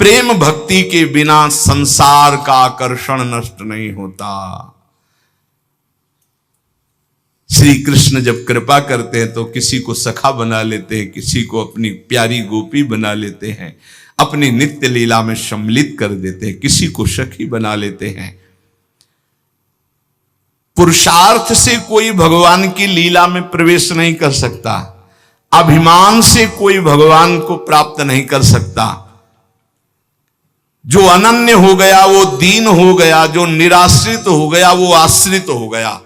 प्रेम भक्ति के बिना संसार का आकर्षण नष्ट नहीं होता। श्री कृष्ण जब कृपा करते हैं तो किसी को सखा बना लेते हैं, किसी को अपनी प्यारी गोपी बना लेते हैं, अपनी नित्य लीला में सम्मिलित कर देते हैं, किसी को सखी बना लेते हैं। पुरुषार्थ से कोई भगवान की लीला में प्रवेश नहीं कर सकता, अभिमान से कोई भगवान को प्राप्त नहीं कर सकता। जो अनन्य हो गया वो दीन हो गया, जो निराश्रित हो गया वो आश्रित हो गया।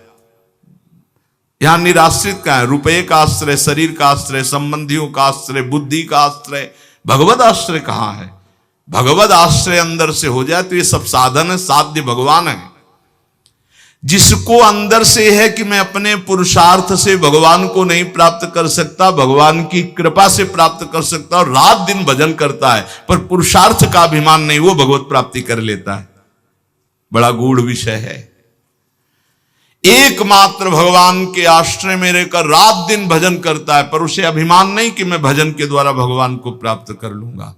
यहां निराश्रित का है, रुपये का आश्रय, शरीर का आश्रय, संबंधियों का आश्रय, बुद्धि का आश्रय, भगवत आश्रय कहां है? भगवत आश्रय अंदर से हो जाए तो ये सब साधन है, साध्य भगवान है। जिसको अंदर से है कि मैं अपने पुरुषार्थ से भगवान को नहीं प्राप्त कर सकता, भगवान की कृपा से प्राप्त कर सकता, और रात दिन भजन करता है पर पुरुषार्थ का अभिमान नहीं, वो भगवत प्राप्ति कर लेता है। बड़ा गूढ़ विषय है। एकमात्र भगवान के आश्रय में रहकर रात दिन भजन करता है, पर उसे अभिमान नहीं कि मैं भजन के द्वारा भगवान को प्राप्त कर लूंगा।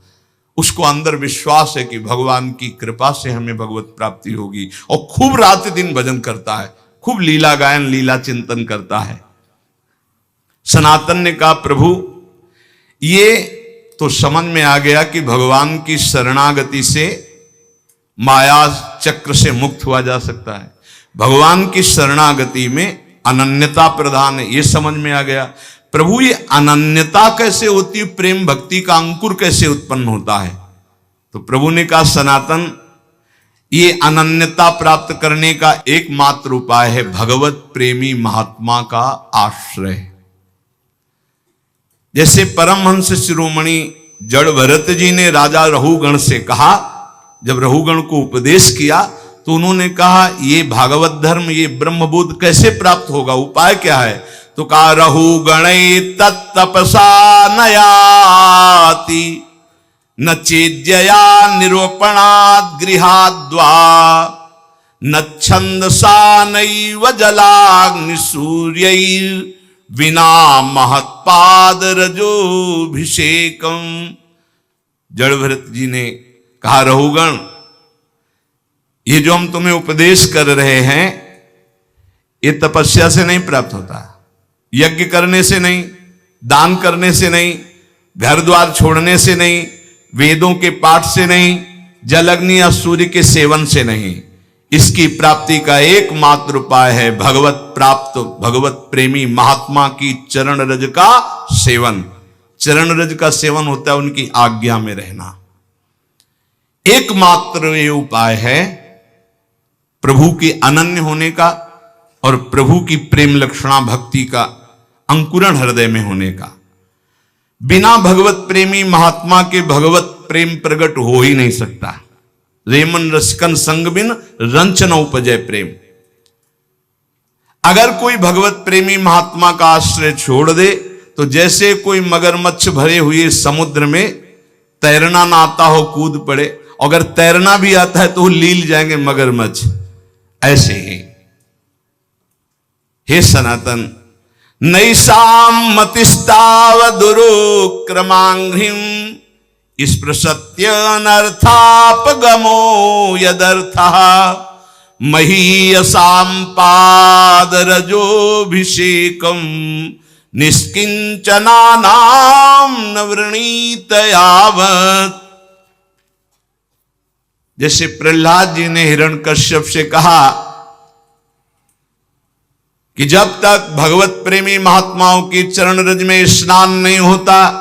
उसको अंदर विश्वास है कि भगवान की कृपा से हमें भगवत प्राप्ति होगी, और खूब रात दिन भजन करता है, खूब लीला गायन, लीला चिंतन करता है। सनातन ने कहा, प्रभु ये तो समझ में आ गया कि भगवान की शरणागति से माया चक्र से मुक्त हुआ जा सकता है, भगवान की शरणागति में अनन्यता प्रधान है, ये समझ में आ गया। प्रभु ये अनन्यता कैसे होती है, प्रेम भक्ति का अंकुर कैसे उत्पन्न होता है? तो प्रभु ने कहा, सनातन ये अनन्यता प्राप्त करने का एकमात्र उपाय है भगवत प्रेमी महात्मा का आश्रय। जैसे परमहंस शिरोमणि जड़ भरत जी ने राजा रहुगण से कहा, जब रहुगण को उपदेश किया तो उन्होंने कहा ये भागवत धर्म, ये ब्रह्मबोध कैसे प्राप्त होगा, उपाय क्या है? तो कहा, रहुगणै तत्तपसा नयाति न चेद्यया निरूपणात् गृहाद्वा न छंदसा नैव जलाग्निसूर्यैर् विना महत्पाद रजोभिषेकम। जड़ भरत जी ने कहा, रहुगण ये जो हम तुम्हें उपदेश कर रहे हैं ये तपस्या से नहीं प्राप्त होता, यज्ञ करने से नहीं, दान करने से नहीं, घर द्वार छोड़ने से नहीं, वेदों के पाठ से नहीं, जल अग्नि या सूर्य के सेवन से नहीं। इसकी प्राप्ति का एकमात्र उपाय है भगवत प्राप्त, भगवत प्रेमी महात्मा की चरण रज का सेवन। चरण रज का सेवन होता है उनकी आज्ञा में रहना। एकमात्र ये उपाय है प्रभु के अनन्य होने का और प्रभु की प्रेम लक्षणा भक्ति का अंकुरण हृदय में होने का। बिना भगवत प्रेमी महात्मा के भगवत प्रेम प्रकट हो ही नहीं सकता। रेमन रसिकन संग बिन रंच न उपजय प्रेम। अगर कोई भगवत प्रेमी महात्मा का आश्रय छोड़ दे तो जैसे कोई मगरमच्छ भरे हुए समुद्र में तैरना ना आता हो कूद पड़े, अगर तैरना भी आता है तो लील जाएंगे मगरमच्छ, ऐसे ही। हे सनातन, नैषाम मतिस्तावदुरुक्रमांघ्रिम स्पृशत्यनर्थापगमो यदर्थः महीयसां पादरजोभिषेकं निष्किंचनानां न वृणीत यावत्। जैसे प्रहलाद जी ने हिरण्यकश्यप से कहा कि जब तक भगवत प्रेमी महात्माओं की चरण रज में स्नान नहीं होता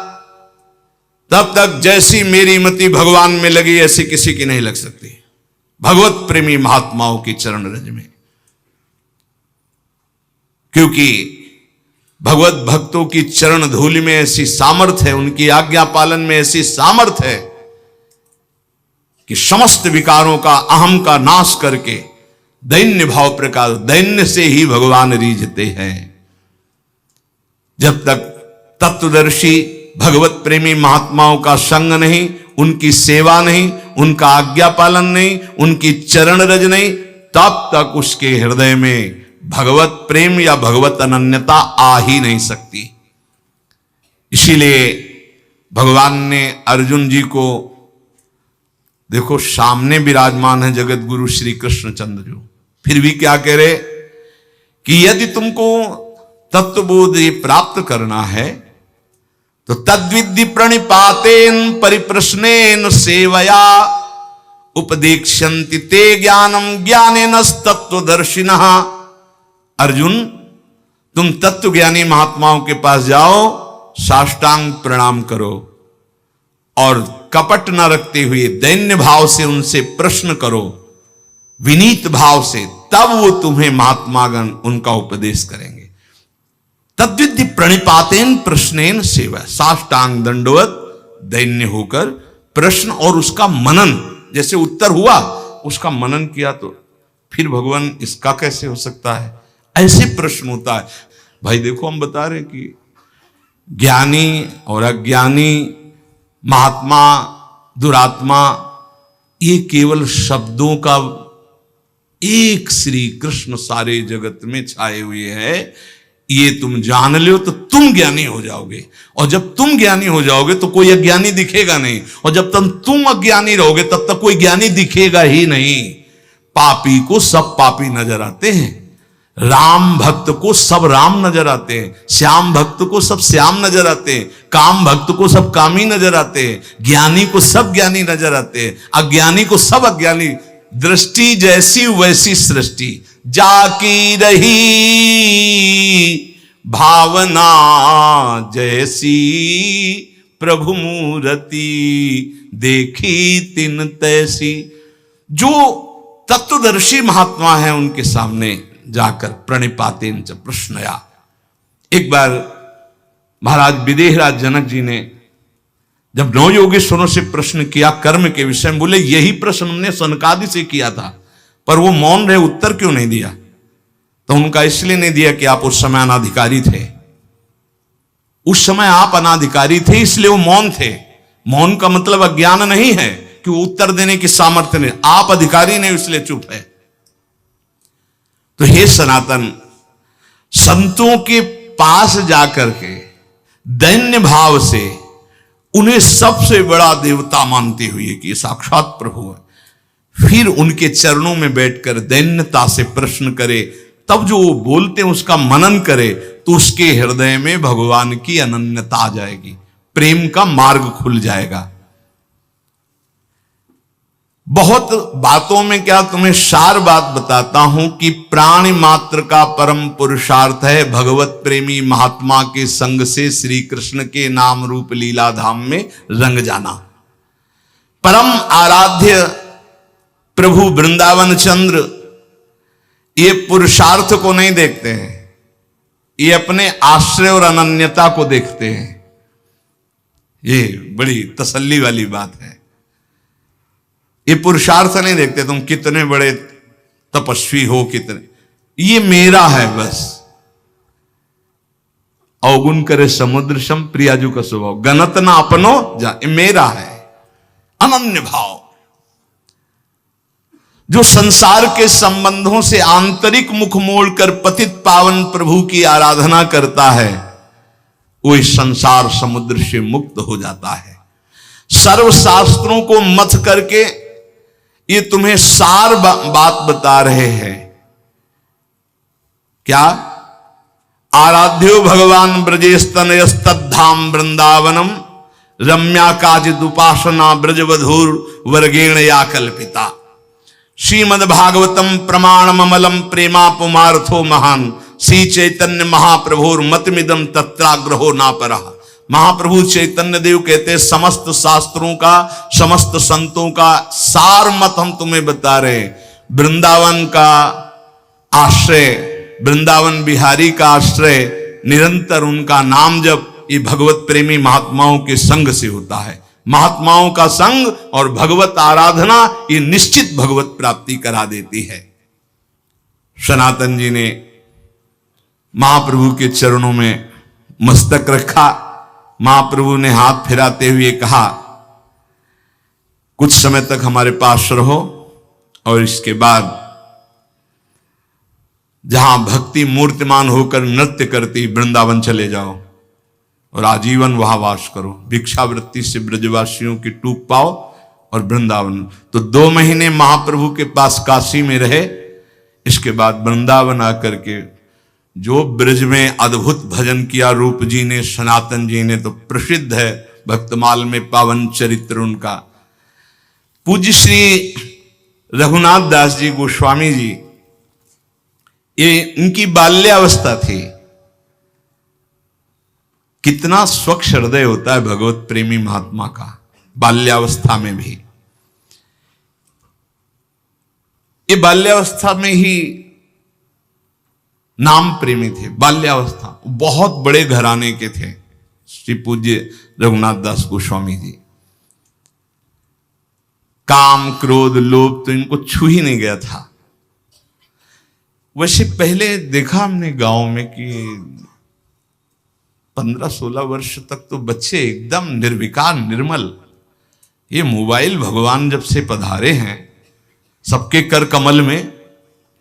तब तक जैसी मेरी मति भगवान में लगी ऐसी किसी की नहीं लग सकती। भगवत प्रेमी महात्माओं की चरण रज में, क्योंकि भगवत भक्तों की चरण धूलि में ऐसी सामर्थ्य है, उनकी आज्ञा पालन में ऐसी सामर्थ्य है कि समस्त विकारों का, अहम का नाश करके दैन्य भाव प्रकाश, दैन्य से ही भगवान रीझते हैं। जब तक तत्वदर्शी भगवत प्रेमी महात्माओं का संग नहीं, उनकी सेवा नहीं, उनका आज्ञा पालन नहीं, उनकी चरण रज नहीं, तब तक उसके हृदय में भगवत प्रेम या भगवत अनन्यता आ ही नहीं सकती। इसीलिए भगवान ने अर्जुन जी को देखो सामने विराजमान है जगत गुरु श्री कृष्णचंद्र जो, फिर भी क्या कह रहे कि यदि तुमको तत्वबोध प्राप्त करना है तो तद्विद्धि प्रणिपातेन परिप्रश्नेन सेवया उपदेक्ष्यन्ति ते ज्ञानम ज्ञानेन तत्वदर्शिनः। अर्जुन, तुम तत्वज्ञानी महात्माओं के पास जाओ, साष्टांग प्रणाम करो और कपट न रखते हुए दैन्य भाव से उनसे प्रश्न करो, विनीत भाव से, तब वो तुम्हें महात्मागण उनका उपदेश करेंगे। तद्विद्धि प्रणिपातेन प्रश्नेन सेवा, साष्टांग दंडवत दैन्य होकर प्रश्न और उसका मनन, जैसे उत्तर हुआ उसका मनन किया तो फिर भगवान इसका कैसे हो सकता है, ऐसे प्रश्न होता है। भाई देखो हम बता रहे कि ज्ञानी और अज्ञानी, महात्मा दुरात्मा, ये केवल शब्दों का एक श्री कृष्ण सारे जगत में छाए हुए है। ये तुम जान लो तो तुम ज्ञानी हो जाओगे, और जब तुम ज्ञानी हो जाओगे तो कोई अज्ञानी दिखेगा नहीं, और जब तक तुम अज्ञानी रहोगे तब तक कोई ज्ञानी दिखेगा ही नहीं। पापी को सब पापी नजर आते हैं, राम भक्त को सब राम नजर आते हैं, श्याम भक्त को सब श्याम नजर आते हैं, काम भक्त को सब कामी नजर आते हैं, ज्ञानी को सब ज्ञानी नजर आते हैं, अज्ञानी को सब अज्ञानी। दृष्टि जैसी वैसी सृष्टि, जाकी रही भावना जैसी, प्रभु मूर्ति देखी तिन तैसी। जो तत्वदर्शी महात्मा है उनके सामने जाकर प्रणिपातेन च प्रश्नया। एक बार महाराज विदेहराज जनक जी ने जब नौ योगेश्वरों से प्रश्न किया कर्म के विषय में, बोले यही प्रश्न हमने सनकादि से किया था, पर वो मौन रहे, उत्तर क्यों नहीं दिया? तो उनका इसलिए नहीं दिया कि आप उस समय अनाधिकारी थे, उस समय आप अनाधिकारी थे इसलिए वो मौन थे। मौन का मतलब अज्ञान नहीं है कि वो उत्तर देने की सामर्थ्य नहीं, आप अधिकारी नहीं इसलिए चुप है। तो हे सनातन, संतों के पास जाकर के दैन्य भाव से उन्हें सबसे बड़ा देवता मानते हुए कि साक्षात प्रभु है, फिर उनके चरणों में बैठकर दैन्यता से प्रश्न करे, तब जो वो बोलते हैं उसका मनन करे, तो उसके हृदय में भगवान की अनन्यता आ जाएगी, प्रेम का मार्ग खुल जाएगा। बहुत बातों में क्या तुम्हें सार बात बताता हूं कि प्राणी मात्र का परम पुरुषार्थ है भगवत प्रेमी महात्मा के संग से श्री कृष्ण के नाम रूप लीला धाम में रंग जाना। परम आराध्य प्रभु वृंदावन चंद्र ये पुरुषार्थ को नहीं देखते हैं, ये अपने आश्रय और अनन्यता को देखते हैं। ये बड़ी तसल्ली वाली बात है। ये पुरुषार्थ नहीं देखते तुम कितने बड़े तपस्वी हो, कितने, ये मेरा है बस। अवगुण करे समुद्र सम प्रियाजू का स्वभाव, गणत ना अपनो जा, ये मेरा है। अनन्य भाव जो संसार के संबंधों से आंतरिक मुख मोड़कर पतित पावन प्रभु की आराधना करता है, वो इस संसार समुद्र से मुक्त हो जाता है। सर्व शास्त्रों को मथ करके ये तुम्हें सार बात बता रहे हैं। क्या? आराध्यो भगवान ब्रजेस्तनयस्तद्धाम वृंदावनम रम्या काचिद उपासना ब्रजवधूर वर्गेण या कल्पिता। श्रीमद् भागवतम प्रमाणम अमलम प्रेमा पुमार्थो महान श्री चैतन्य महाप्रभुर मतमिदम तत्राग्रहो ना परा। महाप्रभु चैतन्य देव कहते हैं समस्त शास्त्रों का, समस्त संतों का सार मत हम तुम्हें बता रहे। वृंदावन का आश्रय, वृंदावन बिहारी का आश्रय, निरंतर उनका नाम जप ये भगवत प्रेमी महात्माओं के संग से होता है। महात्माओं का संग और भगवत आराधना ये निश्चित भगवत प्राप्ति करा देती है। सनातन जी ने महाप्रभु के चरणों में मस्तक रखा। महाप्रभु ने हाथ फिराते हुए कहा, कुछ समय तक हमारे पास रहो और इसके बाद जहां भक्ति मूर्तिमान होकर नृत्य करती वृंदावन चले जाओ और आजीवन वहां वास करो। भिक्षावृत्ति से ब्रजवासियों की टूक पाओ और वृंदावन। तो 2 महीने महाप्रभु के पास काशी में रहे। इसके बाद वृंदावन आकर के जो ब्रज में अद्भुत भजन किया रूप जी ने, सनातन जी ने, तो प्रसिद्ध है भक्तमाल में पावन चरित्र उनका। पूज्य श्री रघुनाथ दास जी गोस्वामी जी, ये इनकी बाल्यावस्था थी। कितना स्वच्छ हृदय होता है भगवत प्रेमी महात्मा का, बाल्यावस्था में भी। ये बाल्यावस्था में ही नाम प्रेमी थे। बाल्यावस्था, बहुत बड़े घराने के थे श्री पूज्य रघुनाथ दास गोस्वामी जी। काम क्रोध लोभ तो इनको छू ही नहीं गया था। वैसे पहले देखा हमने गांव में कि 15-16 वर्ष तक तो बच्चे एकदम निर्विकार निर्मल। ये मोबाइल भगवान जब से पधारे हैं सबके कर कमल में,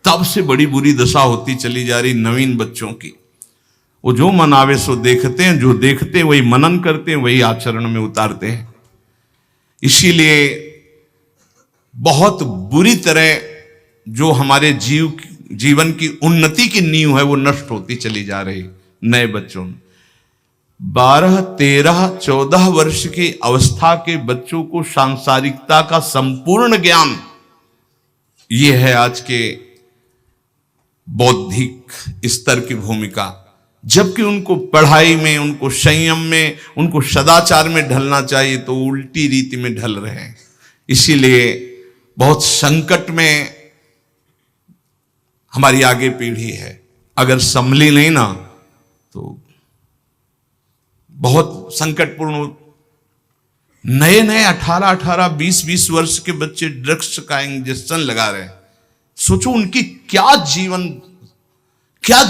तब से बड़ी बुरी दशा होती चली जा रही नवीन बच्चों की। वो जो मन आवे सो देखते हैं, जो देखते हैं वही मनन करते हैं, वही आचरण में उतारते हैं। इसीलिए बहुत बुरी तरह जो हमारे जीवन की उन्नति की नींव है वो नष्ट होती चली जा रही नए बच्चों में। 12, 13, 14 वर्ष की अवस्था के बच्चों को सांसारिकता का संपूर्ण ज्ञान, ये है आज के बौद्धिक स्तर की भूमिका। जबकि उनको पढ़ाई में, उनको संयम में, उनको सदाचार में ढलना चाहिए तो उल्टी रीति में ढल रहे हैं। इसीलिए बहुत संकट में हमारी आगे पीढ़ी है। अगर संभली नहीं ना तो बहुत संकटपूर्ण। नए नए 18, 20 वर्ष के बच्चे ड्रग्स का इंजेक्शन लगा रहे हैं। सोचो उनकी क्या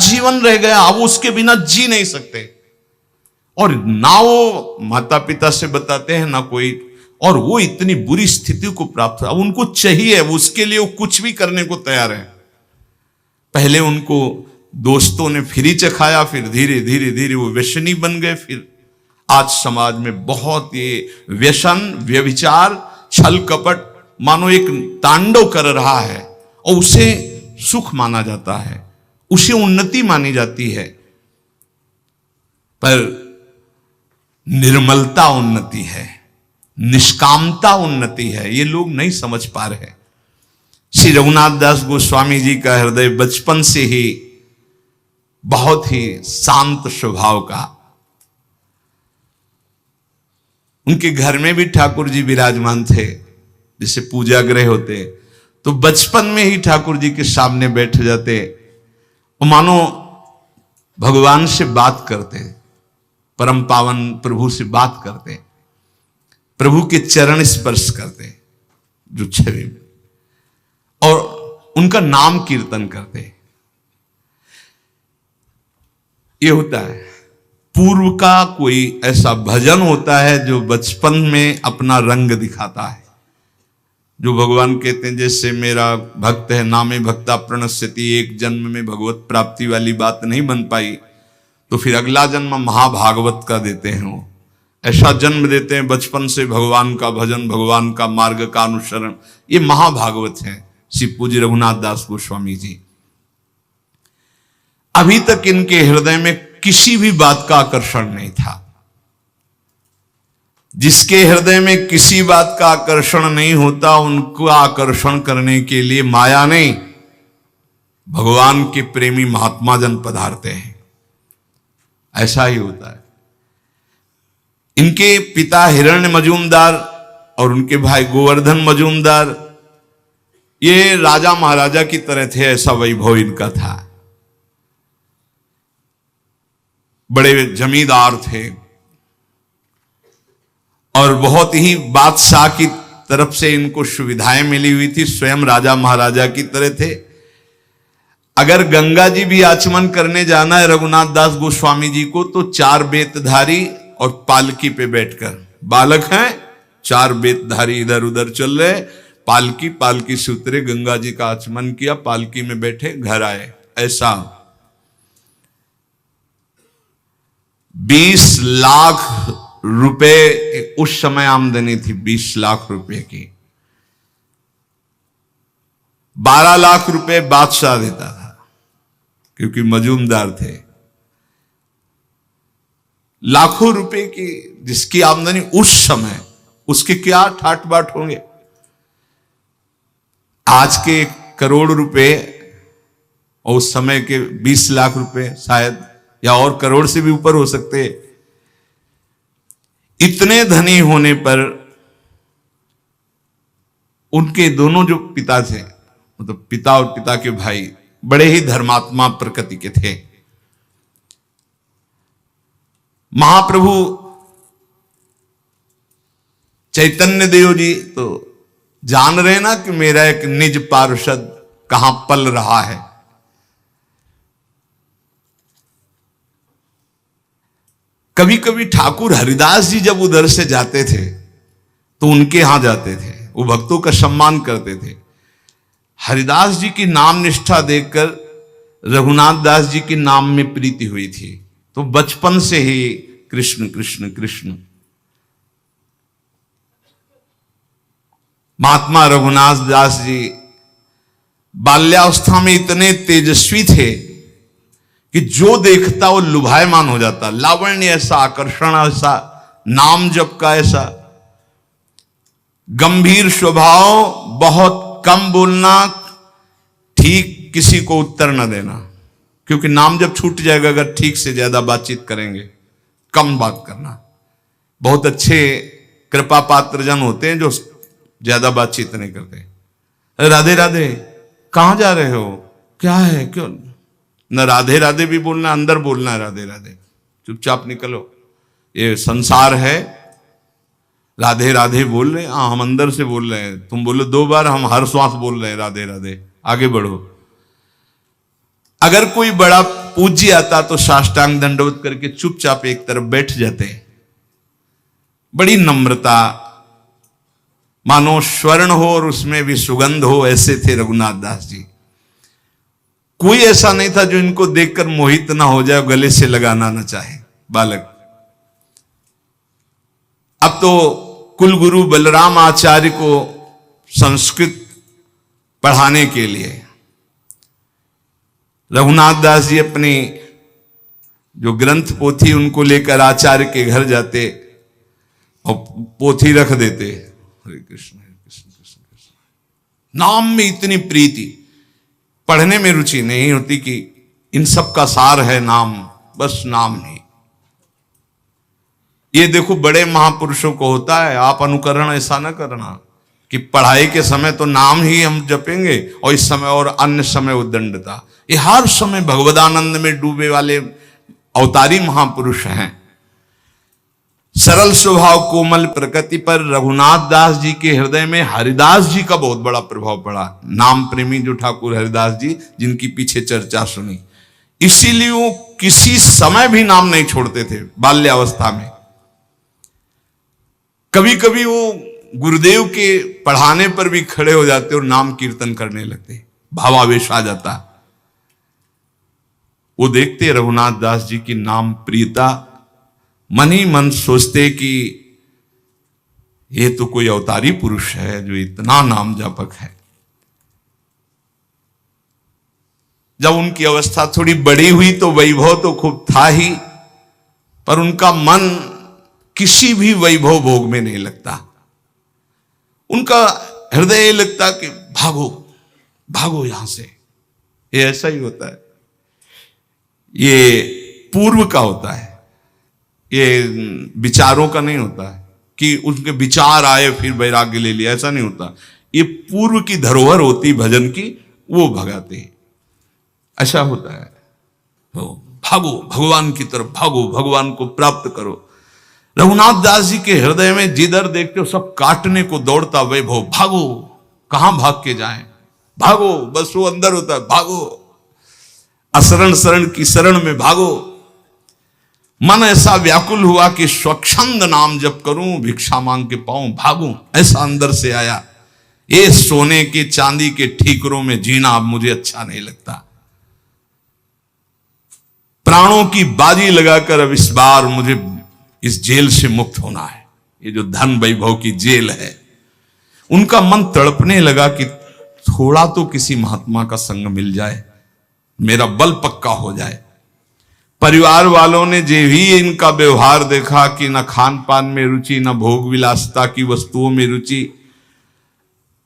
जीवन रह गया। अब उसके बिना जी नहीं सकते। और ना वो माता पिता से बताते हैं ना कोई, और वो इतनी बुरी स्थिति को प्राप्त, अब उनको चाहिए, वो उसके लिए वो कुछ भी करने को तैयार है। पहले उनको दोस्तों ने फ्री चखाया, फिर धीरे धीरे वो व्यसनी बन गए। फिर आज समाज में बहुत ये व्यसन, व्यभिचार, छल कपट मानो एक तांडव कर रहा है, और उसे सुख माना जाता है, उसे उन्नति मानी जाती है। पर निर्मलता उन्नति है, निष्कामता उन्नति है, ये लोग नहीं समझ पा रहे। श्री रघुनाथ दास गोस्वामी जी का हृदय बचपन से ही बहुत ही शांत स्वभाव का। उनके घर में भी ठाकुर जी विराजमान थे। जैसे पूजा गृह होते तो बचपन में ही ठाकुर जी के सामने बैठ जाते, और मानो भगवान से बात करते, परम पावन प्रभु से बात करते, प्रभु के चरण स्पर्श करते जो छवि में, और उनका नाम कीर्तन करते। ये होता है पूर्व का कोई ऐसा भजन होता है जो बचपन में अपना रंग दिखाता है। जो भगवान कहते हैं जैसे मेरा भक्त है नामे भक्ता प्रणश्यति, एक जन्म में भगवत प्राप्ति वाली बात नहीं बन पाई तो फिर अगला जन्म महाभागवत का देते हैं। वो ऐसा जन्म देते हैं बचपन से भगवान का भजन, भगवान का मार्ग का अनुसरण। ये महाभागवत है श्री पूज्य रघुनाथ दास गोस्वामी जी। अभी तक इनके हृदय में किसी भी बात का आकर्षण नहीं था। जिसके हृदय में किसी बात का आकर्षण नहीं होता, उनको आकर्षण करने के लिए माया नहीं, भगवान के प्रेमी महात्मा जन पधारते हैं। ऐसा ही होता है। इनके पिता हिरण्य मजूमदार और उनके भाई गोवर्धन मजूमदार ये राजा महाराजा की तरह थे, ऐसा वैभव इनका था। बड़े जमींदार थे और बहुत ही बादशाह की तरफ से इनको सुविधाएं मिली हुई थी, स्वयं राजा महाराजा की तरह थे। अगर गंगा जी भी आचमन करने जाना है रघुनाथ दास गोस्वामी जी को तो 4 बेतधारी और पालकी पे बैठकर, बालक हैं 4 बेतधारी इधर उधर चल रहे, पालकी से उतरे, गंगा जी का आचमन किया, पालकी में बैठे घर आए। ऐसा 20 लाख रुपए, उस समय आमदनी थी 20 लाख रुपए की। 12 लाख रुपए बादशाह देता था क्योंकि मजूमदार थे। लाखों रुपए की जिसकी आमदनी उस समय, उसके क्या ठाट बाट होंगे। आज के 1 करोड़ रुपए और उस समय के 20 लाख रुपए शायद, या और करोड़ से भी ऊपर हो सकते। इतने धनी होने पर उनके दोनों जो पिता थे, मतलब पिता और पिता के भाई, बड़े ही धर्मात्मा प्रकृति के थे। महाप्रभु चैतन्य देव जी तो जान रहे ना कि मेरा एक निज पार्षद कहां पल रहा है। कभी कभी ठाकुर हरिदास जी जब उधर से जाते थे तो उनके यहां जाते थे, वो भक्तों का सम्मान करते थे। हरिदास जी की नाम निष्ठा देखकर रघुनाथ दास जी के नाम में प्रीति हुई थी, तो बचपन से ही कृष्ण कृष्ण कृष्ण। महात्मा रघुनाथ दास जी बाल्यावस्था में इतने तेजस्वी थे कि जो देखता वो लुभायमान हो जाता। लावण्य ऐसा, आकर्षण ऐसा, नाम जप का ऐसा, गंभीर स्वभाव, बहुत कम बोलना, ठीक किसी को उत्तर न देना, क्योंकि नाम जब छूट जाएगा अगर ठीक से ज्यादा बातचीत करेंगे, कम बात करना। बहुत अच्छे कृपा पात्र जन होते हैं जो ज्यादा बातचीत नहीं करते। राधे राधे, कहां जा रहे हो, क्या है, क्यों न राधे राधे भी बोलना, अंदर बोलना है राधे राधे, चुपचाप निकलो, ये संसार है। राधे राधे बोल रहे हैं, हाँ हम अंदर से बोल रहे हैं, तुम बोलो 2 बार, हम हर श्वास बोल रहे हैं राधे राधे, आगे बढ़ो। अगर कोई बड़ा पूज्य आता तो साष्टांग दंडवत करके चुपचाप एक तरफ बैठ जाते। बड़ी नम्रता, मानो स्वर्ण हो और उसमें भी सुगंध हो, ऐसे थे रघुनाथ दास जी। कोई ऐसा नहीं था जो इनको देखकर मोहित ना हो जाए, गले से लगाना ना चाहे बालक। अब तो कुलगुरु बलराम आचार्य को संस्कृत पढ़ाने के लिए रघुनाथ दास जी अपनी जो ग्रंथ पोथी उनको लेकर आचार्य के घर जाते और पोथी रख देते, हरे कृष्ण हरे कृष्ण कृष्ण कृष्ण। नाम में इतनी प्रीति, पढ़ने में रुचि नहीं होती कि इन सब का सार है नाम, बस नाम नहीं। ये देखो बड़े महापुरुषों को होता है, आप अनुकरण ऐसा ना करना कि पढ़ाई के समय तो नाम ही हम जपेंगे और इस समय और अन्य समय उद्दंडता। ये हर समय भगवदानंद में डूबे वाले अवतारी महापुरुष हैं। सरल स्वभाव कोमल प्रकृति पर रघुनाथ दास जी के हृदय में हरिदास जी का बहुत बड़ा प्रभाव पड़ा। नाम प्रेमी जो ठाकुर हरिदास जी, जिनकी पीछे चर्चा सुनी, इसीलिए वो किसी समय भी नाम नहीं छोड़ते थे। बाल्यावस्था में कभी कभी वो गुरुदेव के पढ़ाने पर भी खड़े हो जाते और नाम कीर्तन करने लगते, भावावेश आ जाता। वो देखते रघुनाथ दास जी की नाम प्रियता, मन ही मन सोचते कि ये तो कोई अवतारी पुरुष है जो इतना नाम जापक है। जब उनकी अवस्था थोड़ी बड़ी हुई तो वैभव तो खूब था ही, पर उनका मन किसी भी वैभव भोग में नहीं लगता। उनका हृदय ये लगता कि भागो भागो यहां से। ये ऐसा ही होता है, ये पूर्व का होता है, ये विचारों का नहीं होता है कि उनके विचार आए फिर वैराग्य ले लिया, ऐसा नहीं होता। ये पूर्व की धरोहर होती भजन की, वो भगाते हैं, ऐसा होता है। भागो भगवान की तरफ, भागो भगवान को प्राप्त करो। रघुनाथ दास जी के हृदय में जिधर देखते हो सब काटने को दौड़ता वैभव। भागो, कहां भाग के जाएं, भागो, बस वो अंदर होता है, भागो असरण शरण की शरण में भागो। मन ऐसा व्याकुल हुआ कि स्वच्छंद नाम जप करूं, भिक्षा मांग के पाऊं, भागूं, ऐसा अंदर से आया। ये सोने के चांदी के ठीकरों में जीना अब मुझे अच्छा नहीं लगता। प्राणों की बाजी लगाकर अब इस बार मुझे इस जेल से मुक्त होना है, ये जो धन वैभव की जेल है। उनका मन तड़पने लगा कि थोड़ा तो किसी महात्मा का संग मिल जाए, मेरा बल पक्का हो जाए। परिवार वालों ने जो भी इनका व्यवहार देखा कि न खान पान में रुचि, न भोग विलासता की वस्तुओं में रुचि,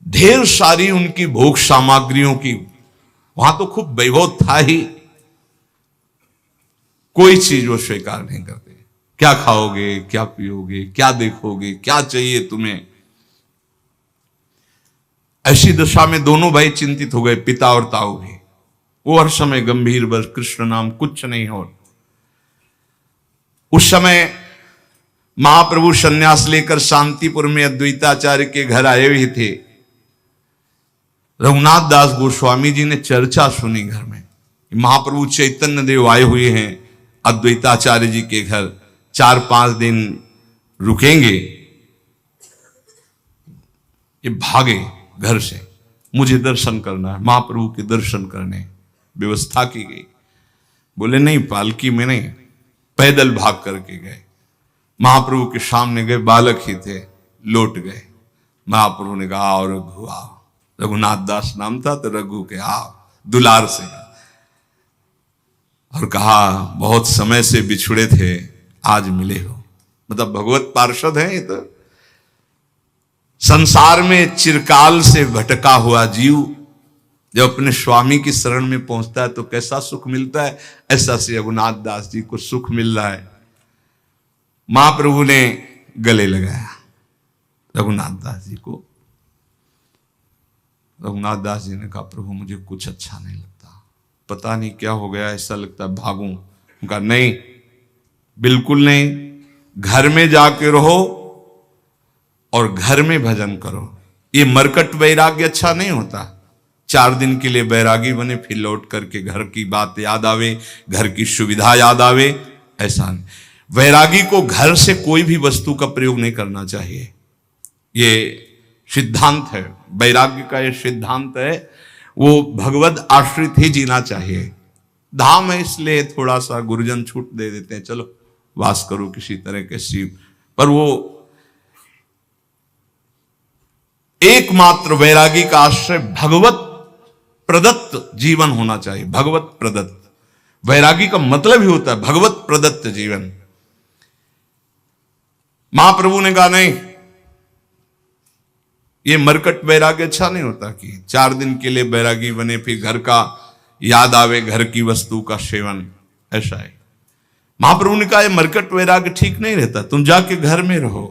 ढेर सारी उनकी भोग सामग्रियों की, वहां तो खूब वैभव था ही, कोई चीज वो स्वीकार नहीं करते। क्या खाओगे, क्या पियोगे, क्या देखोगे, क्या चाहिए तुम्हें। ऐसी दशा में दोनों भाई चिंतित हो गए, पिता और ताऊ भी। वो हर समय गंभीर, बस कृष्ण नाम, कुछ नहीं हो। उस समय महाप्रभु सन्यास लेकर शांतिपुर में अद्वैताचार्य के घर आए हुए थे। रघुनाथ दास गोस्वामी जी ने चर्चा सुनी घर में, महाप्रभु चैतन्य देव आए हुए हैं अद्वैताचार्य जी के घर, 4-5 दिन रुकेंगे। ये भागे घर से, मुझे दर्शन करना है, महाप्रभु के दर्शन करने व्यवस्था की गई। बोले नहीं, पालकी में नहीं, पैदल भाग करके गए। महाप्रभु के सामने गए, बालक ही थे, लौट गए। महाप्रभु ने कहा, और रघु आओ। रघुनाथ दास नाम था, तो रघु के आओ, दुलार से। और कहा, बहुत समय से बिछुड़े थे, आज मिले हो। मतलब भगवत पार्षद है ये तो। संसार में चिरकाल से भटका हुआ जीव जब अपने स्वामी की शरण में पहुंचता है तो कैसा सुख मिलता है, ऐसा से रघुनाथ दास जी को सुख मिल रहा है। महाप्रभु ने गले लगाया रघुनाथ दास जी को। रघुनाथ दास जी ने कहा, प्रभु मुझे कुछ अच्छा नहीं लगता, पता नहीं क्या हो गया, ऐसा लगता है भागूं। उनका नहीं, बिल्कुल नहीं, घर में जाके रहो और घर में भजन करो। ये मरकट वैराग्य अच्छा नहीं होता। 4 दिन के लिए बैरागी बने, फिर लौट करके घर की बात याद आवे, घर की सुविधा याद आवे, ऐसा नहीं। वैरागी को घर से कोई भी वस्तु का प्रयोग नहीं करना चाहिए। ये सिद्धांत है, वैराग्य का ये सिद्धांत है। वो भगवत आश्रित ही जीना चाहिए। धाम है इसलिए थोड़ा सा गुरुजन छूट दे देते हैं, चलो वास करो किसी तरह के शिव, पर वो एकमात्र वैरागी का आश्रय भगवत प्रदत्त जीवन होना चाहिए। भगवत प्रदत्त, वैरागी का मतलब ही होता है भगवत प्रदत्त जीवन। महाप्रभु ने कहा, नहीं, ये मरकट वैराग्य अच्छा नहीं होता कि 4 दिन के लिए वैरागी बने, फिर घर का याद आवे, घर की वस्तु का सेवन, ऐसा है। महाप्रभु ने कहा, ये मरकट वैराग्य ठीक नहीं रहता, तुम जाके घर में रहो।